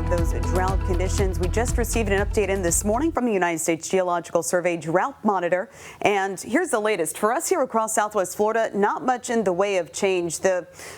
of those drought conditions, we just received an update in this morning from the United States Geological Survey Drought Monitor. And here's the latest. For us here across Southwest Florida, not much in the way of change.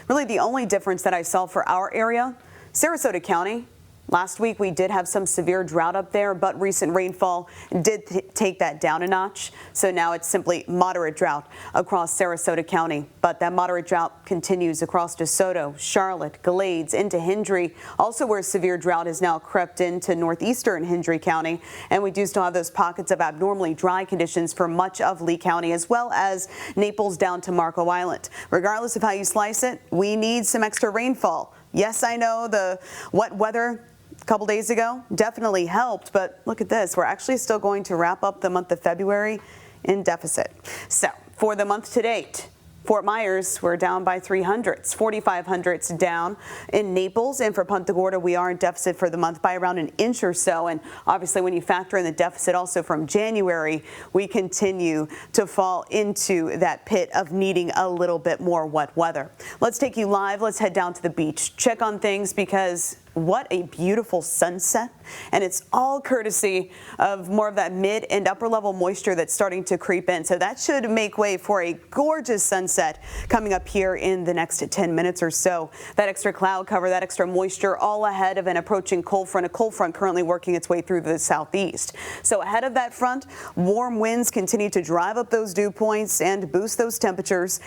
Really the only difference that I saw for our area, Sarasota County. Last week we did have some severe drought up there, but recent rainfall did take that down a notch. So now it's simply moderate drought across Sarasota County. But that moderate drought continues across DeSoto, Charlotte, Glades, into Hendry, also where severe drought has now crept into northeastern Hendry County. And we do still have those pockets of abnormally dry conditions for much of Lee County, as well as Naples down to Marco Island. Regardless of how you slice it, we need some extra rainfall. Yes, I know the wet weather a couple days ago definitely helped, but look at this. We're actually still going to wrap up the month of February in deficit. So for the month to date, Fort Myers, we're down by 300s, 4,500s down in Naples, and for Punta Gorda, we are in deficit for the month by around an inch or so. And obviously, when you factor in the deficit also from January, we continue to fall into that pit of needing a little bit more wet weather. Let's take you live. Let's head down to the beach, check on things, because what a beautiful sunset. And it's all courtesy of more of that mid and upper level moisture that's starting to creep in. So that should make way for a gorgeous sunset coming up here in the next 10 minutes or so. That extra cloud cover, that extra moisture, all ahead of an approaching cold front, a cold front currently working its way through the southeast. So ahead of that front, warm winds continue to drive up those dew points and boost those temperatures.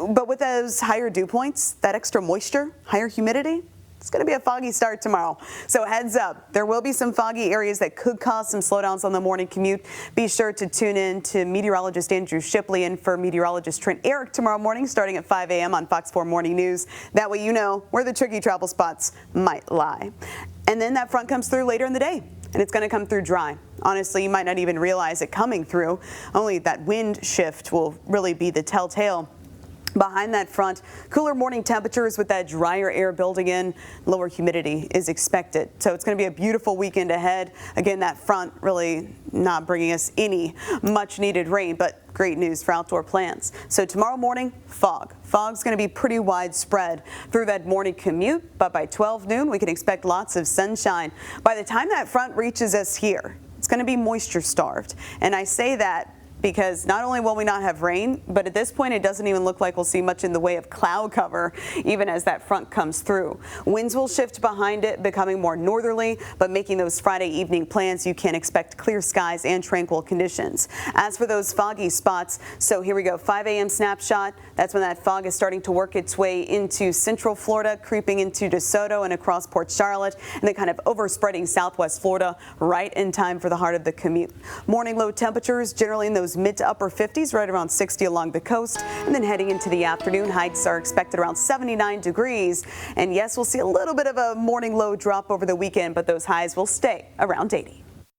But with those higher dew points, that extra moisture, higher humidity, it's going to be a foggy start tomorrow. So heads up, there will be some foggy areas that could cause some slowdowns on the morning commute. Be sure to tune in to meteorologist Andrew Shipley and for meteorologist Trent Eric tomorrow morning starting at 5 a.m. on Fox 4 Morning News. That way you know where the tricky travel spots might lie. And then that front comes through later in the day, and it's going to come through dry. Honestly, you might not even realize it coming through. Only that wind shift will really be the telltale. Behind that front, cooler morning temperatures with that drier air building in, lower humidity is expected. So it's going to be a beautiful weekend ahead. Again, that front really not bringing us any much needed rain, but great news for outdoor plans. So tomorrow morning, fog. Fog's going to be pretty widespread through that morning commute, but by 12 noon, we can expect lots of sunshine. By the time that front reaches us here, it's going to be moisture starved. And I say that because not only will we not have rain, but at this point it doesn't even look like we'll see much in the way of cloud cover even as that front comes through. Winds will shift behind it, becoming more northerly, but making those Friday evening plans, you can expect clear skies and tranquil conditions. As for those foggy spots, so here we go, 5 a.m. snapshot. That's when that fog is starting to work its way into central Florida, creeping into DeSoto and across Port Charlotte, and then kind of overspreading southwest Florida right in time for the heart of the commute. Morning low temperatures generally in those mid to upper 50s, right around 60 along the coast. And then heading into the afternoon, heights are expected around 79 degrees. And yes, we'll see a little bit of a morning low drop over the weekend, but those highs will stay around 80.